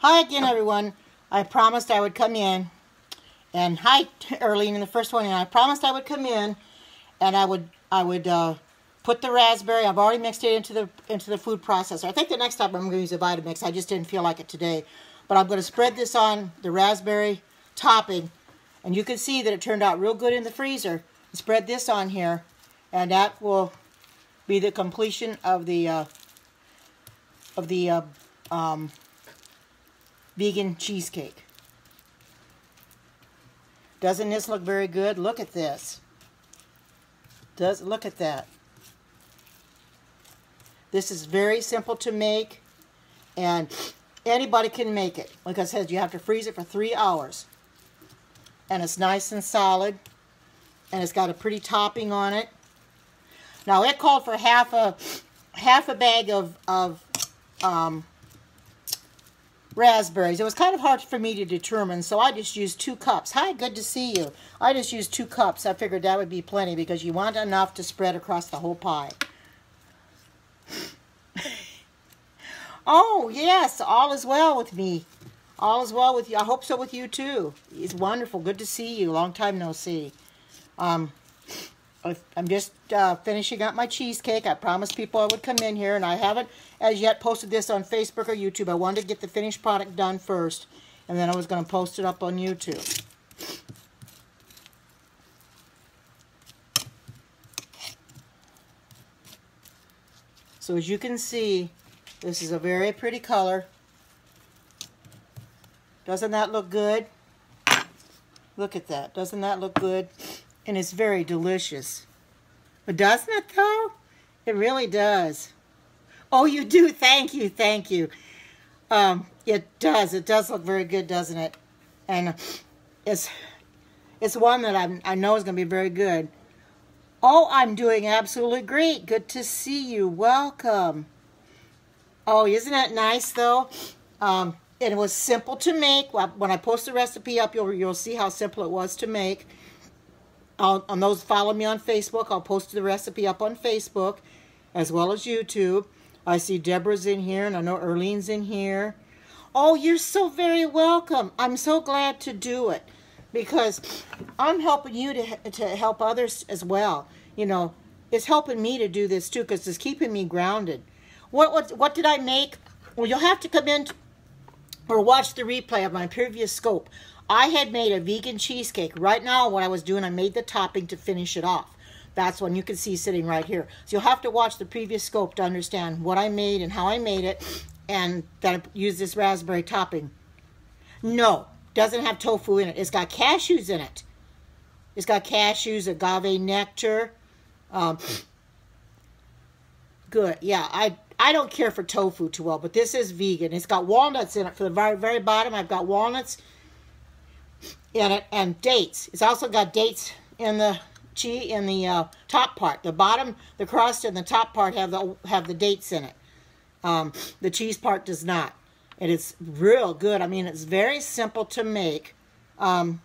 Hi again, everyone. I promised I would come in, and hi, Earlene, in the first one. And I promised I would come in, and I would put the raspberry. I've already mixed it into the food processor. I think the next time I'm going to use a Vitamix. I just didn't feel like it today, but I'm going to spread this on the raspberry topping, and you can see that it turned out real good in the freezer. Spread this on here, and that will be the completion of the vegan cheesecake. Doesn't this look very good? Look at this. Look at that. This is very simple to make, and anybody can make it. Like I said, you have to freeze it for 3 hours. And it's nice and solid, and it's got a pretty topping on it. Now it called for half a bag of raspberries. It was kind of hard for me to determine, so I just used 2 cups. Hi, good to see you. I just used 2 cups. I figured that would be plenty because you want enough to spread across the whole pie. Oh, yes, all is well with me. All is well with you. I hope so with you, too. It's wonderful. Good to see you. Long time no see. I'm just finishing up my cheesecake. I promised people I would come in here, and I haven't as yet posted this on Facebook or YouTube. I wanted to get the finished product done first, and then I was going to post it up on YouTube. So as you can see, this is a very pretty color. Doesn't that look good? Look at that. Doesn't that look good? And it's very delicious. But doesn't it, though? It really does. Oh, you do? Thank you. Thank you. It does. It does look very good, doesn't it? And it's one that I know is going to be very good. Oh, I'm doing absolutely great. Good to see you. Welcome. Oh, isn't that nice, though? And it was simple to make. When I post the recipe up, you'll see how simple it was to make. On those follow me on Facebook, I'll post the recipe up on Facebook as well as YouTube. I see Deborah's in here, and I know Earlene's in here. Oh, you're so very welcome. I'm so glad to do it because I'm helping you to help others as well. You know, it's helping me to do this too because it's keeping me grounded. What did I make? Well, you'll have to come in or watch the replay of my previous scope. I had made a vegan cheesecake. Right now, what I was doing, I made the topping to finish it off. That's one you can see sitting right here. So you'll have to watch the previous scope to understand what I made and how I made it, and that I used this raspberry topping. No, doesn't have tofu in it. It's got cashews in it. It's got cashews, agave nectar. Good. Yeah, I don't care for tofu too well, but this is vegan. It's got walnuts in it. For the very, very bottom, I've got walnuts in it and dates. It's also got dates in the top part. The bottom, the crust, and the top part have the dates in it. The cheese part does not. And it's real good. I mean, it's very simple to make. No.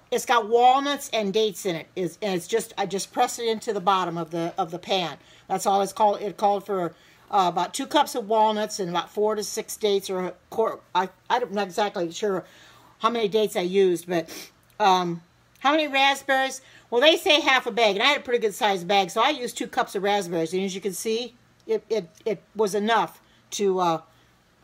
It's got walnuts and dates in it. I just press it into the bottom of the pan. That's all it's called. It called for about 2 cups of walnuts and about 4 to 6 dates, or I'm not exactly sure how many dates I used, but how many raspberries? Well, they say half a bag, and I had a pretty good sized bag, so I used 2 cups of raspberries, and as you can see, it was enough to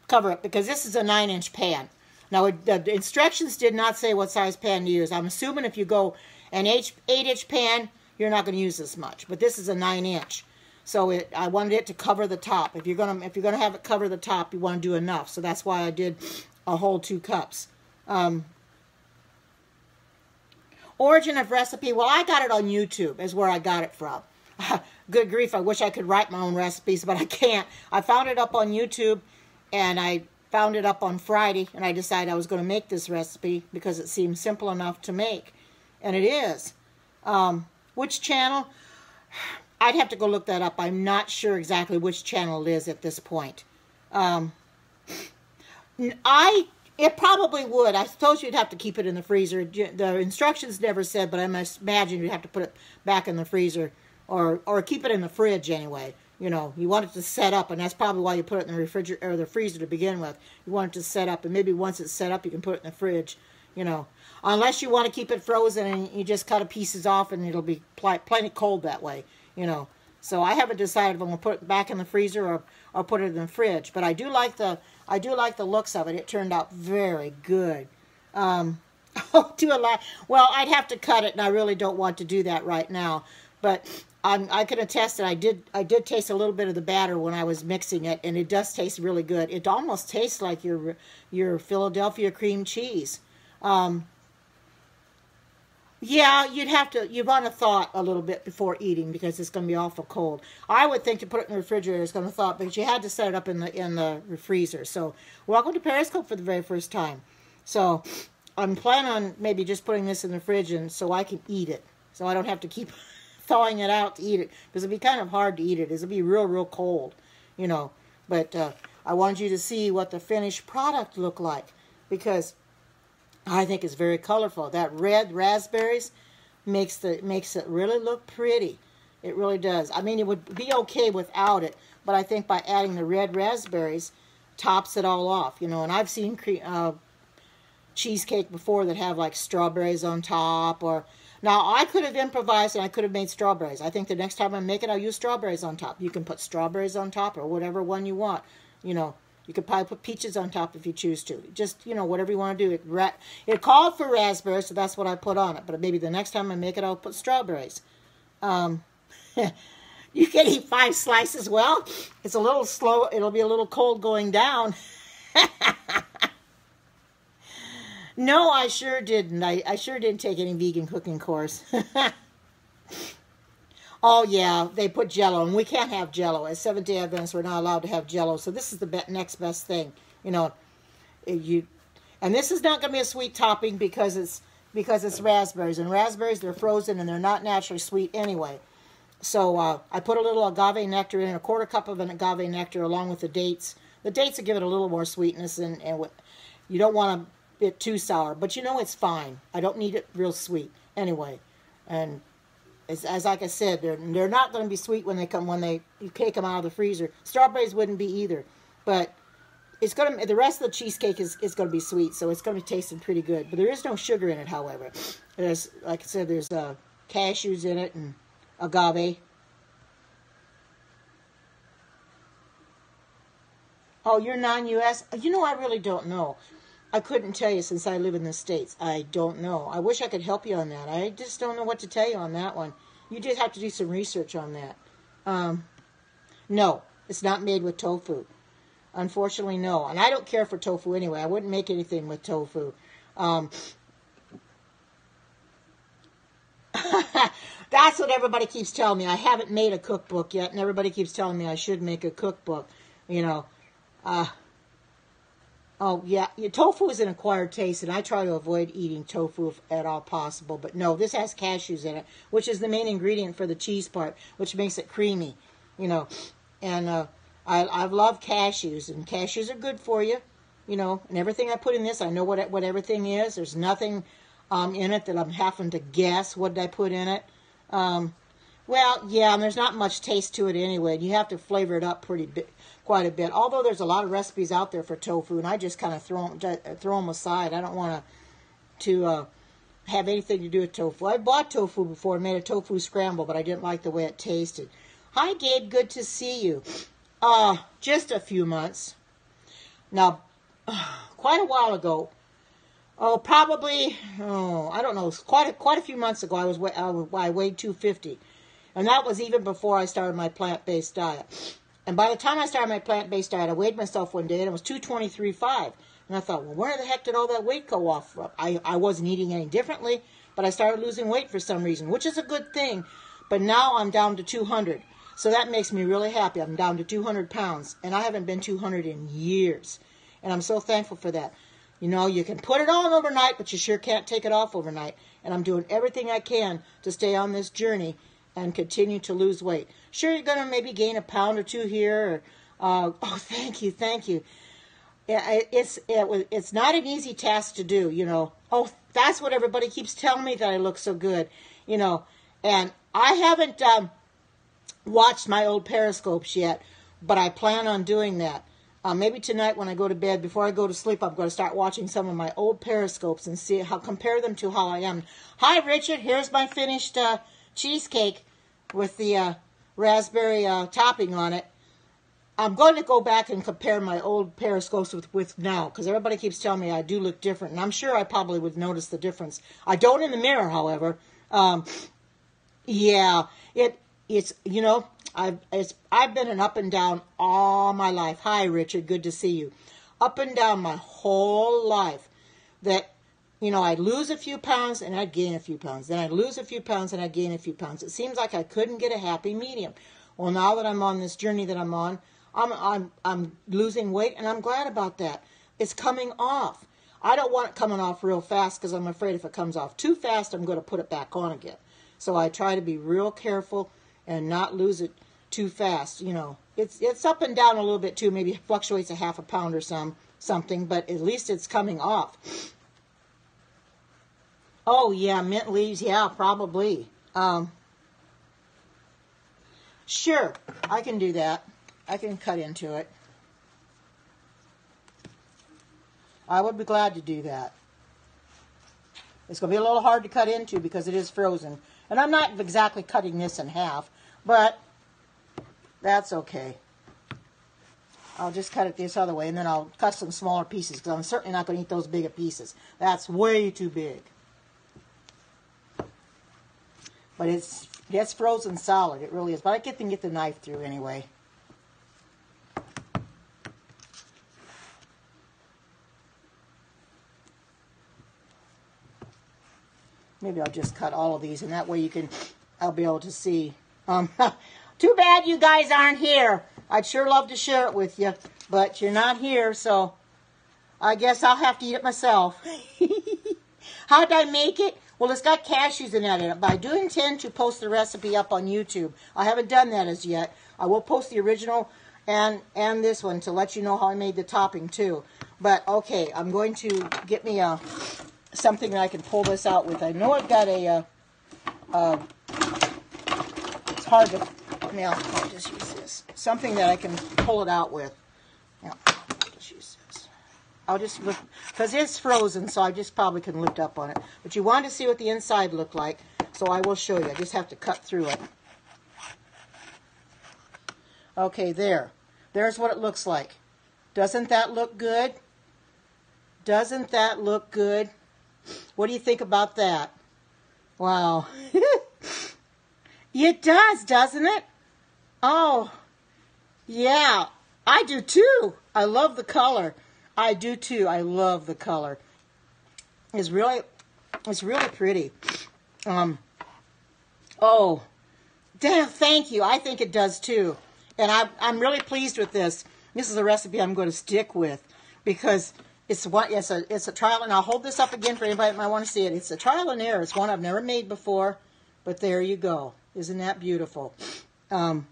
cover it because this is a 9-inch pan. Now, the instructions did not say what size pan to use. I'm assuming if you go an 8-inch pan, you're not going to use this much. But this is a 9-inch, so I wanted it to cover the top. If you're gonna have it cover the top, you want to do enough. So that's why I did a whole 2 cups. Origin of recipe. Well, I got it on YouTube. Is where I got it from. Good grief! I wish I could write my own recipes, but I can't. I found it up on YouTube, and I found it up on Friday, and I decided I was going to make this recipe because it seemed simple enough to make, and it is. Which channel? I'd have to go look that up. I'm not sure exactly which channel it is at this point. It probably would. I suppose you'd have to keep it in the freezer. The instructions never said, but I must imagine you'd have to put it back in the freezer or keep it in the fridge anyway. You know, you want it to set up, and that's probably why you put it in the refrigerator or the freezer to begin with. You want it to set up, and maybe once it's set up, you can put it in the fridge, you know. Unless you want to keep it frozen and you just cut the pieces off and it'll be plenty cold that way, you know. So I haven't decided if I'm going to put it back in the freezer or put it in the fridge. But I do like the looks of it. It turned out very good. Well, I'd have to cut it, and I really don't want to do that right now. But I can attest that I did taste a little bit of the batter when I was mixing it, and it does taste really good. It almost tastes like your Philadelphia cream cheese. Yeah, you'd want to thaw it a little bit before eating because it's going to be awful cold. I would think to put it in the refrigerator is going to thaw it, but you had to set it up in the freezer. So, welcome to Periscope for the very first time. So, I'm planning on maybe just putting this in the fridge and so I can eat it. So I don't have to keep thawing it out to eat it because it'd be kind of hard to eat it. It'll be real cold, you know. But I wanted you to see what the finished product looked like because I think it's very colorful. That red raspberries makes it really look pretty. It really does. I mean, it would be okay without it, but I think by adding the red raspberries, tops it all off. You know, and I've seen cheesecake before that have like strawberries on top. Or now I could have improvised and I could have made strawberries. I think the next time I make it, I'll use strawberries on top. You can put strawberries on top or whatever one you want. You know. You could probably put peaches on top if you choose to. Just, you know, whatever you want to do. It called for raspberries, so that's what I put on it. But maybe the next time I make it, I'll put strawberries. You can eat 5 slices. Well, it's a little slow. It'll be a little cold going down. No, I sure didn't. I sure didn't take any vegan cooking course. Oh, yeah, they put Jell-O, and we can't have Jell-O. As Seventh-day Adventists, we're not allowed to have Jell-O, so this is the next best thing, you know. And this is not going to be a sweet topping because it's raspberries, and raspberries, they're frozen, and they're not naturally sweet anyway. So I put a little agave nectar in, a 1/4 cup of an agave nectar, along with the dates. The dates will give it a little more sweetness, and you don't want it too sour, but you know it's fine. I don't need it real sweet anyway, and as like I said, they're not going to be sweet when you take them out of the freezer. Strawberries wouldn't be either, but the rest of the cheesecake is going to be sweet, so it's going to be tasting pretty good. But there is no sugar in it, however. There's, like I said, there's cashews in it and agave. Oh, you're non-U.S.? You know, I really don't know. I couldn't tell you since I live in the States. I don't know. I wish I could help you on that. I just don't know what to tell you on that one. You just have to do some research on that. No, it's not made with tofu. Unfortunately, no. And I don't care for tofu anyway. I wouldn't make anything with tofu. That's what everybody keeps telling me. I haven't made a cookbook yet, and everybody keeps telling me I should make a cookbook. You know, oh, yeah, tofu is an acquired taste, and I try to avoid eating tofu if at all possible. But no, this has cashews in it, which is the main ingredient for the cheese part, which makes it creamy, you know. And I love cashews, and cashews are good for you, you know. And everything I put in this, I know what everything is. There's nothing in it that I'm having to guess what did I put in it. Well, yeah, and there's not much taste to it anyway. You have to flavor it up quite a bit. Although there's a lot of recipes out there for tofu, and I just kind of throw them aside. I don't want to have anything to do with tofu. I bought tofu before and made a tofu scramble, but I didn't like the way it tasted. Hi, Gabe. Good to see you. Just a few months. Now, quite a while ago. I don't know. Quite a few months ago, I weighed 250. And that was even before I started my plant-based diet. And by the time I started my plant-based diet, I weighed myself one day, and it was 223.5. And I thought, well, where the heck did all that weight go off from? I wasn't eating any differently, but I started losing weight for some reason, which is a good thing. But now I'm down to 200. So that makes me really happy. I'm down to 200 pounds, and I haven't been 200 in years. And I'm so thankful for that. You know, you can put it on overnight, but you sure can't take it off overnight. And I'm doing everything I can to stay on this journey and continue to lose weight. Sure, you're going to maybe gain a pound or two here. Thank you. It's not an easy task to do, you know. Oh, that's what everybody keeps telling me, that I look so good, you know. And I haven't watched my old periscopes yet, but I plan on doing that. Maybe tonight when I go to bed, before I go to sleep, I'm going to start watching some of my old periscopes and see how, compare them to how I am. Hi, Richard. Here's my finished cheesecake with the raspberry topping on it. I'm going to go back and compare my old periscopes with now, because everybody keeps telling me I do look different, and I'm sure I probably would notice the difference. I don't in the mirror, however. Yeah, it's you know, I've been an up and down all my life. Hi, Richard, good to see you. Up and down my whole life. That, you know, I'd lose a few pounds and I'd gain a few pounds. Then I'd lose a few pounds and I'd gain a few pounds. It seems like I couldn't get a happy medium. Well, now that I'm on this journey that I'm on, I'm losing weight, and I'm glad about that. It's coming off. I don't want it coming off real fast because I'm afraid if it comes off too fast, I'm going to put it back on again. So I try to be real careful and not lose it too fast. You know, it's up and down a little bit too. Maybe it fluctuates a half a pound or something, but at least it's coming off. Oh yeah, mint leaves. Yeah, probably. Sure, I can do that. I can cut into it. I would be glad to do that. It's going to be a little hard to cut into because it is frozen. And I'm not exactly cutting this in half, but that's okay. I'll just cut it this other way, and then I'll cut some smaller pieces because I'm certainly not going to eat those bigger pieces. That's way too big. But it's frozen solid. It really is. But I can get the knife through anyway. Maybe I'll just cut all of these, and that way I'll be able to see. Too bad you guys aren't here. I'd sure love to share it with you, but you're not here, so I guess I'll have to eat it myself. How did I make it? Well, it's got cashews in it, but I do intend to post the recipe up on YouTube. I haven't done that as yet. I will post the original and this one to let you know how I made the topping too. But okay, I'm going to get me something that I can pull this out with. I know I've got it's hard to, I'll just use this. Something that I can pull it out with. Now, I'll just use this. I'll just look, because it's frozen, so I just probably can lift up on it. But you want to see what the inside looked like, so I will show you. I just have to cut through it. Okay, there. There's what it looks like. Doesn't that look good? Doesn't that look good? What do you think about that? Wow. It does, doesn't it? Oh, yeah. I do too. I love the color. I do too. I love the color. It's really pretty. Oh, damn, thank you. I think it does too. And I'm really pleased with this. This is a recipe I'm going to stick with because it's a trial, and I'll hold this up again for anybody that might want to see it. It's a trial and error. It's one I've never made before, but there you go. Isn't that beautiful? You're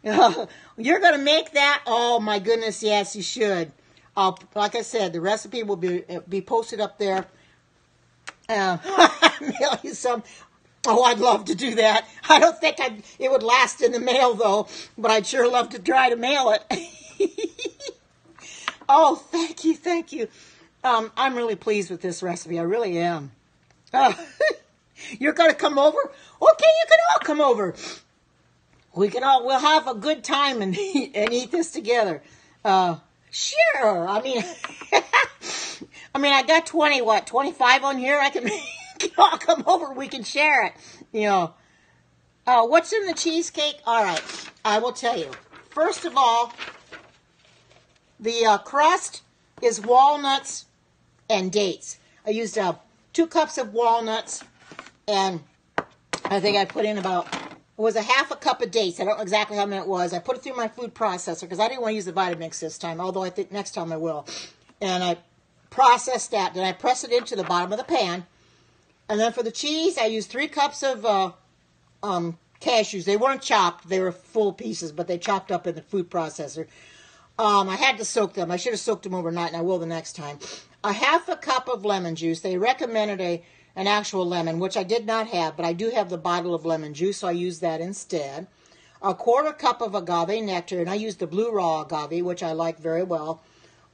going to make that? Oh my goodness, yes, you should. Like I said, the recipe will be posted up there. Mail you some. Oh, I'd love to do that. I don't think it would last in the mail though, but I'd sure love to try to mail it. Oh, thank you, thank you. I'm really pleased with this recipe. I really am. You're going to come over? Okay, you can all come over. We'll have a good time and eat this together. Sure. I mean, I got 25 on here. I can all come over. We can share it. You know. What's in the cheesecake? All right, I will tell you. First of all, the crust is walnuts and dates. I used 2 cups of walnuts, and I think I put in it was a half a cup of dates. I don't know exactly how many it was. I put it through my food processor because I didn't want to use the Vitamix this time, although I think next time I will. And I processed that. Then I press it into the bottom of the pan. And then for the cheese, I used 3 cups of cashews. They weren't chopped. They were full pieces, but they chopped up in the food processor. I had to soak them. I should have soaked them overnight, and I will the next time. A half a cup of lemon juice. They recommended an actual lemon, which I did not have, but I do have the bottle of lemon juice, so I use that instead. A 1/4 cup of agave nectar, and I use the blue raw agave, which I like very well.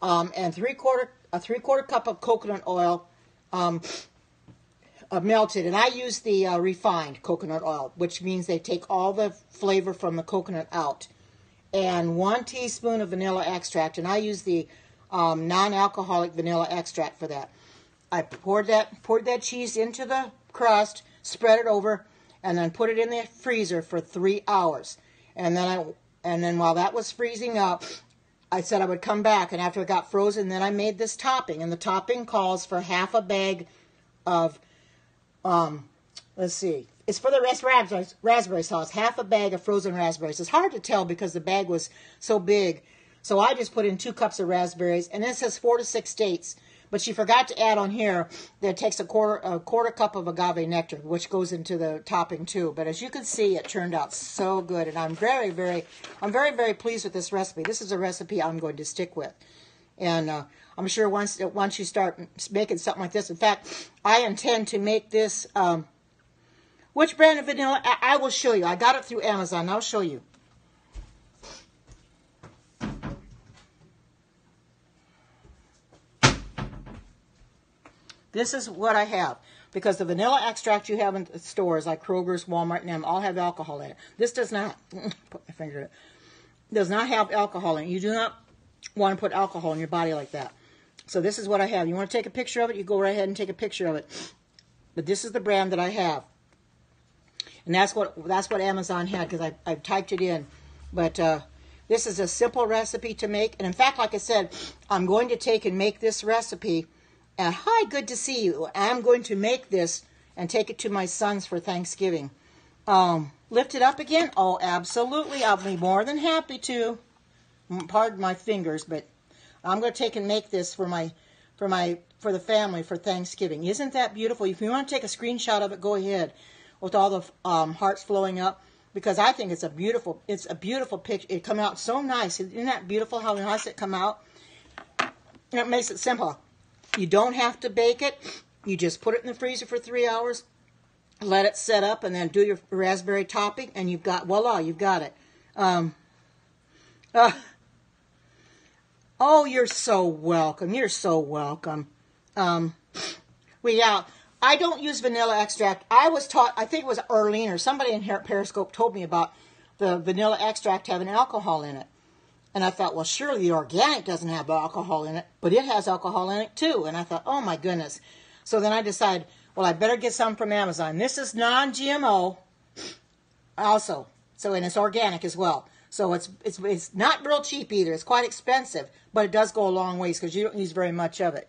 And 3/4 cup of coconut oil, melted, and I use the refined coconut oil, which means they take all the flavor from the coconut out. And 1 teaspoon of vanilla extract, and I use the non-alcoholic vanilla extract for that. I poured that cheese into the crust, spread it over, and then put it in the freezer for 3 hours. And then while that was freezing up, I said I would come back, and after it got frozen, then I made this topping, and the topping calls for half a bag of let's see, it's for the raspberry sauce, half a bag of frozen raspberries. It's hard to tell because the bag was so big, so I just put in 2 cups of raspberries, and it says 4 to 6 dates. But she forgot to add on here that it takes a quarter cup of agave nectar, which goes into the topping too. But as you can see, it turned out so good, and I'm very, very pleased with this recipe. This is a recipe I'm going to stick with, and I'm sure once you start making something like this. In fact, I intend to make this. Which brand of vanilla? I will show you. I got it through Amazon. I'll show you. This is what I have, because the vanilla extract you have in stores like Kroger's, Walmart, and them all have alcohol in it. This does not. Put my finger in it. Does not have alcohol in it. You do not want to put alcohol in your body like that. So this is what I have. You want to take a picture of it, you go right ahead and take a picture of it. But this is the brand that I have. And that's what Amazon had, because I typed it in. But this is a simple recipe to make. And in fact, like I said, I'm going to take and make this recipe. Hi, good to see you. I'm going to make this and take it to my sons for Thanksgiving. Lift it up again? Oh, absolutely. I'll be more than happy to. Pardon my fingers, but I'm going to take and make this for the family for Thanksgiving. Isn't that beautiful? If you want to take a screenshot of it, go ahead, with all the hearts flowing up, because I think it's a beautiful picture. It come out so nice. Isn't that beautiful how nice it come out? And it makes it simple. You don't have to bake it. You just put it in the freezer for 3 hours, let it set up, and then do your raspberry topping, and you've got, voila, you've got it. Oh, you're so welcome. You're so welcome. Yeah, I don't use vanilla extract. I was taught, I think it was Arlene or somebody in here at Periscope told me about the vanilla extract having alcohol in it. And I thought, well, surely the organic doesn't have alcohol in it, but it has alcohol in it too. And I thought, oh my goodness. So then I decided, well, I better get some from Amazon. This is non-GMO also. So, and it's organic as well. So it's not real cheap either. It's quite expensive, but it does go a long ways because you don't use very much of it.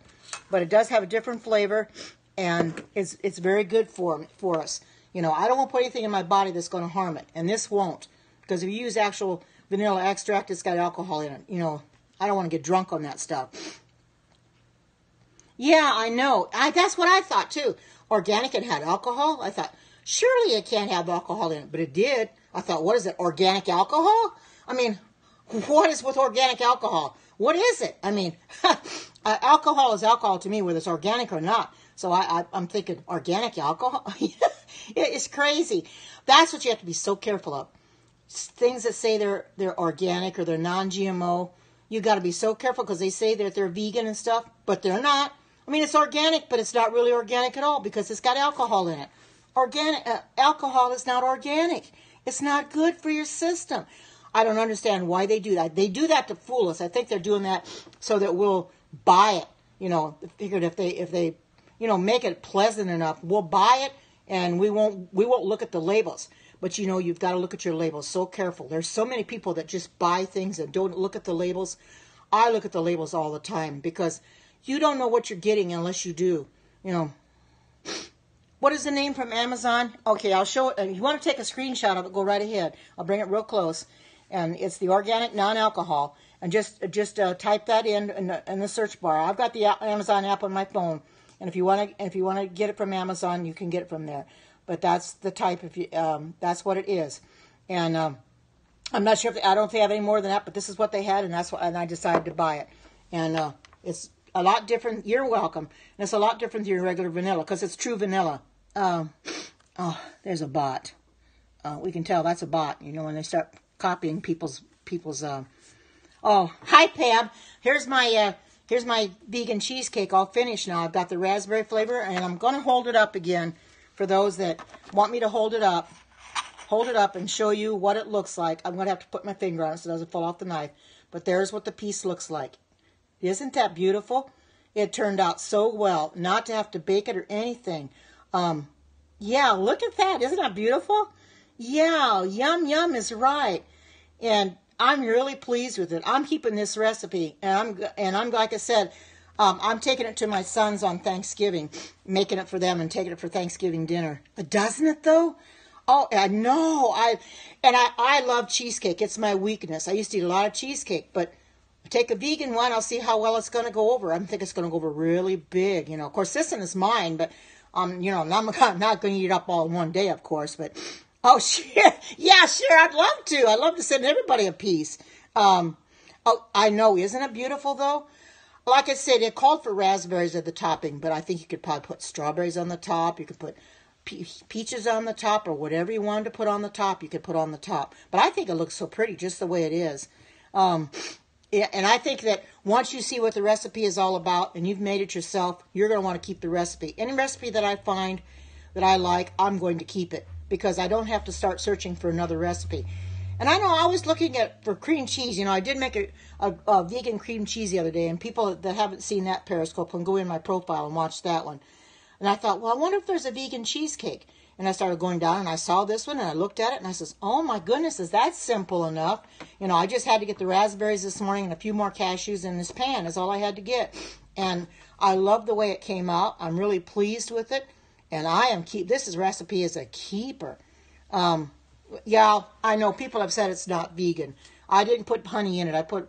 But it does have a different flavor, and it's very good for us. You know, I don't want to put anything in my body that's going to harm it, and this won't. Because if you use actual vanilla extract, it's got alcohol in it. You know, I don't want to get drunk on that stuff. Yeah, I know. That's what I thought too. Organic, it had alcohol. I thought, surely it can't have alcohol in it, but it did. I thought, what is it, organic alcohol? I mean, what is with organic alcohol? What is it? I mean, alcohol is alcohol to me, whether it's organic or not. So I'm thinking, organic alcohol? It's crazy. That's what you have to be so careful of. Things that say they're organic or they're non-GMO, you got to be so careful because they say that they're vegan and stuff, but they're not. I mean, it's organic, but it's not really organic at all because it's got alcohol in it. Organic alcohol is not organic. It's not good for your system. I don't understand why they do that. They do that to fool us. I think they're doing that so that we'll buy it. You know, figured if they you know, make it pleasant enough, we'll buy it and we won't look at the labels. But you know, you've got to look at your labels. So careful. There's so many people that just buy things and don't look at the labels. I look at the labels all the time because you don't know what you're getting unless you do. You know. What is the name from Amazon? Okay, I'll show it. If you want to take a screenshot of it, go right ahead. I'll bring it real close. And it's the organic non-alcohol. And just type that in the search bar. I've got the Amazon app on my phone. And if you want to get it from Amazon, you can get it from there. But that's the type. That's what it is. And I'm not sure I don't think they have any more than that. But this is what they had, and I decided to buy it. And a lot different. You're welcome. And it's a lot different than your regular vanilla because it's true vanilla. Oh, there's a bot. We can tell that's a bot. You know, when they start copying people's. Oh, hi Pam. Here's my vegan cheesecake all finished now. I've got the raspberry flavor, and I'm going to hold it up again for those that want me to hold it up. Hold it up and show you what it looks like. I'm going to have to put my finger on it so it doesn't fall off the knife. But there's what the piece looks like. Isn't that beautiful? It turned out so well. Not to have to bake it or anything. Yeah, look at that. Isn't that beautiful? Yeah, yum, yum is right. And I'm really pleased with it. I'm keeping this recipe. And I'm like I said, I'm taking it to my sons on Thanksgiving. Making it for them and taking it for Thanksgiving dinner. But doesn't it though? Oh, I know. I love cheesecake. It's my weakness. I used to eat a lot of cheesecake, but take a vegan one, I'll see how well it's going to go over. I think it's going to go over really big. You know, of course, this one is mine, but you know, I'm not going to eat it up all in one day, of course. But oh, sure, yeah, sure, I'd love to. I'd love to send everybody a piece. Oh, I know. Isn't it beautiful though? Like I said, it called for raspberries at the topping, but I think you could probably put strawberries on the top. You could put peaches on the top, or whatever you wanted to put on the top, you could put on the top. But I think it looks so pretty just the way it is. Yeah, and I think that once you see what the recipe is all about and you've made it yourself, you're going to want to keep the recipe. Any recipe that I find that I like, I'm going to keep it because I don't have to start searching for another recipe. And I know I was looking for cream cheese. You know, I did make a vegan cream cheese the other day, and people that haven't seen that Periscope can go in my profile and watch that one. And I thought, well, I wonder if there's a vegan cheesecake. And I started going down, and I saw this one, and I looked at it, and I says, oh, my goodness, is that simple enough? You know, I just had to get the raspberries this morning and a few more cashews in this pan is all I had to get. And I love the way it came out. I'm really pleased with it. And this recipe is a keeper. Yeah, I know people have said it's not vegan. I didn't put honey in it. I put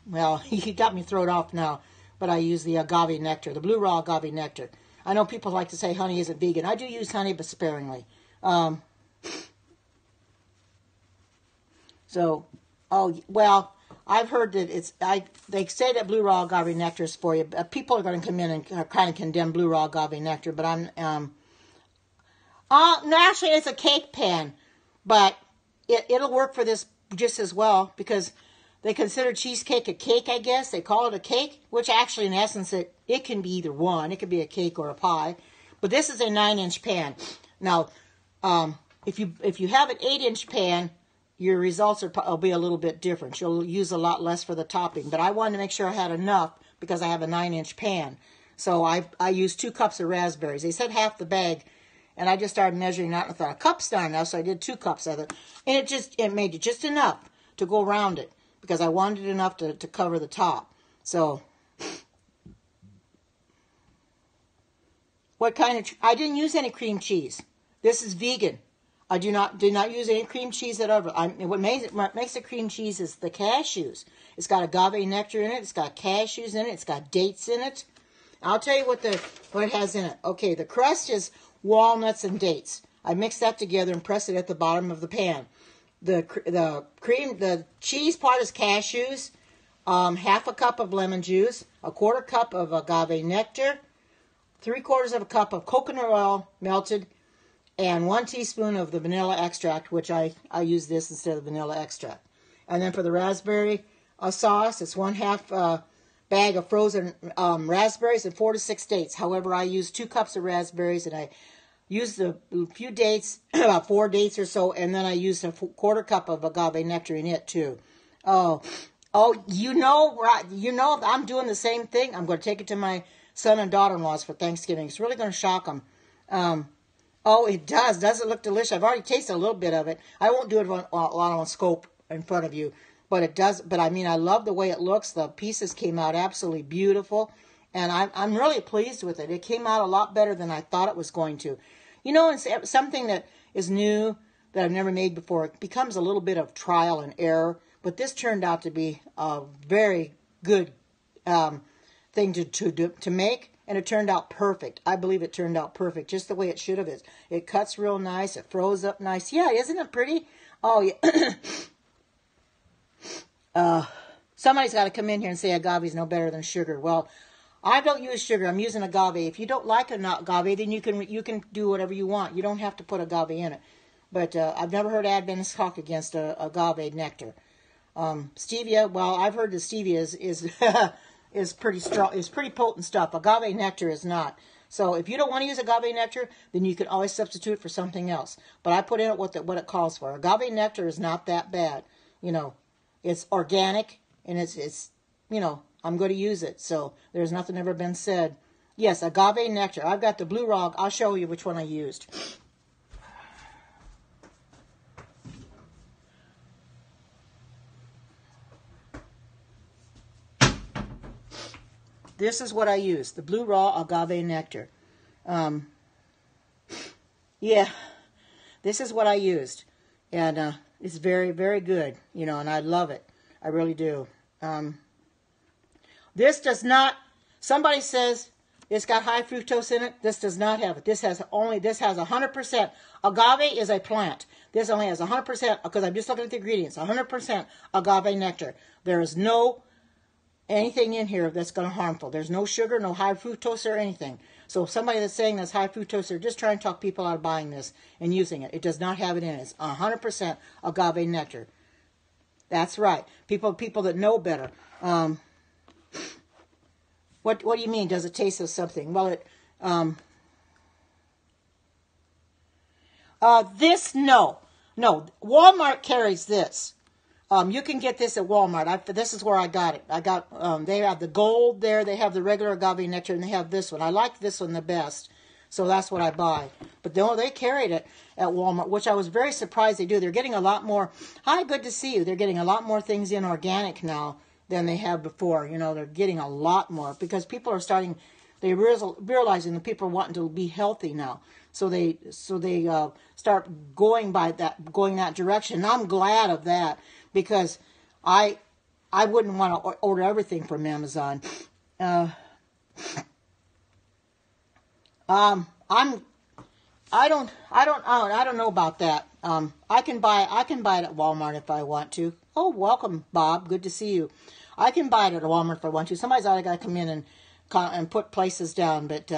well, you got me thrown off now, but I use the agave nectar, the blue raw agave nectar. I know people like to say honey isn't vegan. I do use honey, but sparingly. Well, I've heard that they say that blue raw agave nectar is for you. People are going to come in and kind of condemn blue raw agave nectar, but no, actually it's a cake pan, but it'll work for this just as well because they consider cheesecake a cake, I guess. They call it a cake, which actually in essence it can be either one. It could be a cake or a pie. But this is a 9-inch pan. Now, if you have an 8-inch pan, your results will be a little bit different. You'll use a lot less for the topping. But I wanted to make sure I had enough because I have a 9-inch pan. So I used 2 cups of raspberries. They said half the bag. And I just started measuring out and I thought a cup's not enough, so I did 2 cups of it. And it made it just enough to go around it because I wanted enough to cover the top. So, I didn't use any cream cheese. This is vegan. I did not use any cream cheese at all. What makes the cream cheese is the cashews. It's got agave nectar in it. It's got cashews in it. It's got dates in it. I'll tell you what it has in it. Okay, the crust walnuts and dates. I mix that together and press it at the bottom of the pan. The cheese part is cashews, half a cup of lemon juice, a quarter cup of agave nectar, 3/4 of a cup of coconut oil melted, and 1 teaspoon of the vanilla extract, which I use this instead of vanilla extract. And then for the raspberry sauce, it's 1/2 bag of frozen raspberries and 4 to 6 dates. However, I use 2 cups of raspberries and I used a few dates, about 4 dates or so, and then I used a 1/4 cup of agave nectar in it too. Oh, you know, I'm doing the same thing. I'm going to take it to my son and daughter-in-laws for Thanksgiving. It's really going to shock them. Oh, it does. Does it look delicious? I've already tasted a little bit of it. I won't do it a lot on scope in front of you, but it does. But I mean, I love the way it looks. The pieces came out absolutely beautiful, and I'm really pleased with it. It came out a lot better than I thought it was going to. You know, it's something that is new that I've never made before. It becomes a little bit of trial and error, but this turned out to be a very good thing to make. And it turned out perfect. I believe it turned out perfect, just the way it should have. It cuts real nice. It froze up nice. Yeah, isn't it pretty? Oh, yeah. Somebody's got to come in here and say agave is no better than sugar. Well, I don't use sugar. I'm using agave. If you don't like agave, then you can do whatever you want. You don't have to put agave in it. But I've never heard Adventists talk against agave nectar. Stevia, well, I've heard that stevia is is pretty strong. Is pretty potent stuff. Agave nectar is not. So if you don't want to use agave nectar, then you can always substitute it for something else. But I put in it what it calls for. Agave nectar is not that bad. You know, it's organic and it's you know, I'm going to use it. So there's nothing ever been said. Yes, agave nectar. I've got the blue raw. I'll show you which one I used. This is what I used, the blue raw agave nectar. Yeah, this is what I used. And it's very, very good, you know, and I love it. I really do. This does not, somebody says it's got high fructose in it. This does not have it. This has 100%. Agave is a plant. This only has 100%, because I'm just looking at the ingredients, 100% agave nectar. There is no anything in here that's going to harmful. There's no sugar, no high fructose or anything. So somebody that's saying that's high fructose, they're just trying to talk people out of buying this and using it. It does not have it in it. It's 100% agave nectar. That's right. People that know better. What do you mean? Does it taste of something? Well, it this no. Walmart carries this. You can get this at Walmart. This is where I got it. They have the gold there. They have the regular agave nectar, and they have this one. I like this one the best, so that's what I buy. But they carried it at Walmart, which I was very surprised they do. They're getting a lot more. Hi, good to see you. They're getting a lot more things in organic now than they have before. You know, they're getting a lot more because people are starting. They're realizing that people are wanting to be healthy now. So they start going that direction. And I'm glad of that. Because I wouldn't want to order everything from Amazon. I don't know about that. I can buy it at Walmart if I want to. Oh, welcome, Bob. Good to see you. I can buy it at Walmart if I want to. Somebody's got to come in and put places down. But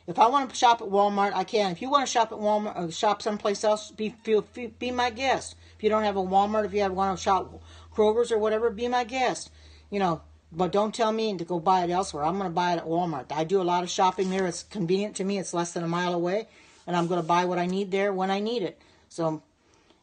if I want to shop at Walmart, I can. If you want to shop at Walmart or shop someplace else, be my guest. If you don't have a Walmart, if you want to shop Kroger's or whatever, be my guest. You know, but don't tell me to go buy it elsewhere. I'm going to buy it at Walmart. I do a lot of shopping there. It's convenient to me. It's less than a mile away. And I'm going to buy what I need there when I need it. So,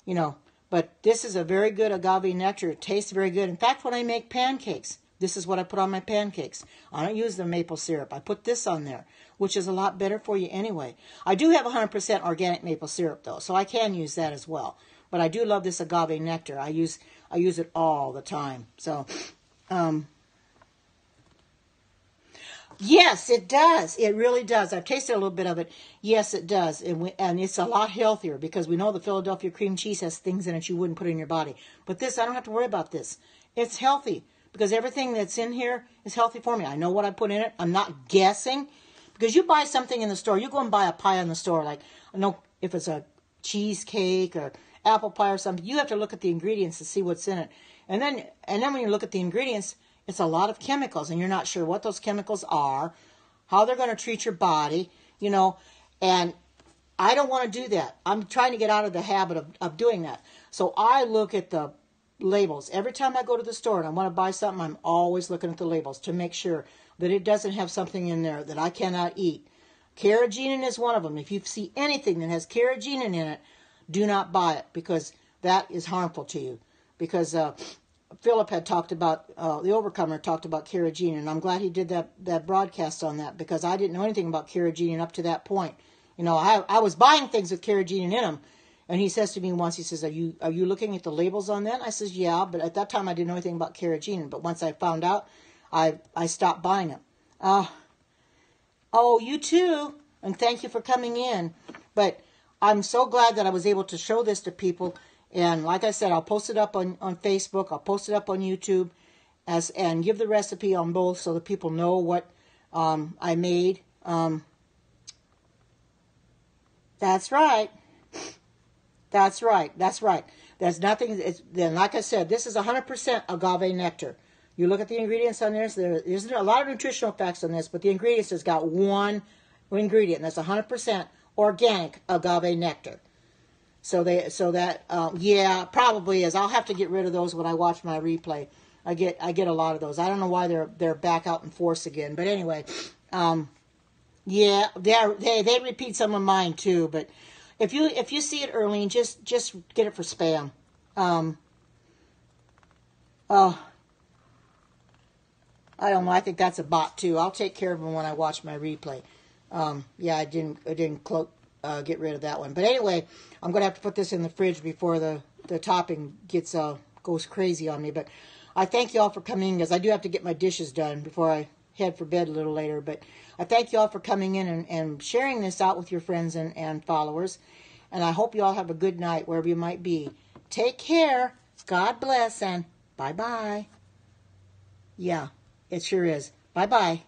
you know, but this is a very good agave nectar. It tastes very good. In fact, when I make pancakes, this is what I put on my pancakes. I don't use the maple syrup. I put this on there, which is a lot better for you anyway. I do have 100% organic maple syrup, though, so I can use that as well. But I do love this agave nectar. I use it all the time. So, yes, it does. It really does. I've tasted a little bit of it. Yes, it does. And it's a lot healthier because we know the Philadelphia cream cheese has things in it you wouldn't put in your body. But this, I don't have to worry about this. It's healthy because everything that's in here is healthy for me. I know what I put in it. I'm not guessing. Because you buy something in the store. You go and buy a pie in the store. Like, I know if it's a cheesecake or apple pie or something, you have to look at the ingredients to see what's in it. And then when you look at the ingredients, it's a lot of chemicals, and you're not sure what those chemicals are, how they're going to treat your body, you know, and I don't want to do that. I'm trying to get out of the habit of doing that. So I look at the labels. Every time I go to the store and I want to buy something, I'm always looking at the labels to make sure that it doesn't have something in there that I cannot eat. Carrageenan is one of them. If you see anything that has carrageenan in it, do not buy it because that is harmful to you. Because Philip had talked about, the Overcomer talked about carrageenan, and I'm glad he did that broadcast on that because I didn't know anything about carrageenan up to that point. You know, I was buying things with carrageenan in them, and he says to me once, he says, are you looking at the labels on that? I says, yeah, but at that time I didn't know anything about carrageenan, but once I found out, I stopped buying them. Oh, you too, and thank you for coming in. But I'm so glad that I was able to show this to people. And like I said, I'll post it up on Facebook. I'll post it up on YouTube and give the recipe on both so that people know what I made. That's right. That's right. There's nothing, then like I said, this is 100% agave nectar. You look at the ingredients on this, there's a lot of nutritional facts on this, but the ingredients has got one ingredient, and that's 100% organic agave nectar. Yeah, probably is. I'll have to get rid of those when I watch my replay. I get a lot of those. I don't know why they're back out in force again, but anyway, yeah, they repeat some of mine too. But if you see it early, just get it for spam. Oh, I don't know. I think that's a bot too. I'll take care of them when I watch my replay. Yeah, I didn't get rid of that one. But anyway, I'm gonna have to put this in the fridge before the topping goes crazy on me. But I thank you all for coming, because I do have to get my dishes done before I head for bed a little later. But I thank you all for coming in and sharing this out with your friends and followers. And I hope you all have a good night wherever you might be. Take care. God bless, and bye-bye. Yeah, it sure is. Bye-bye.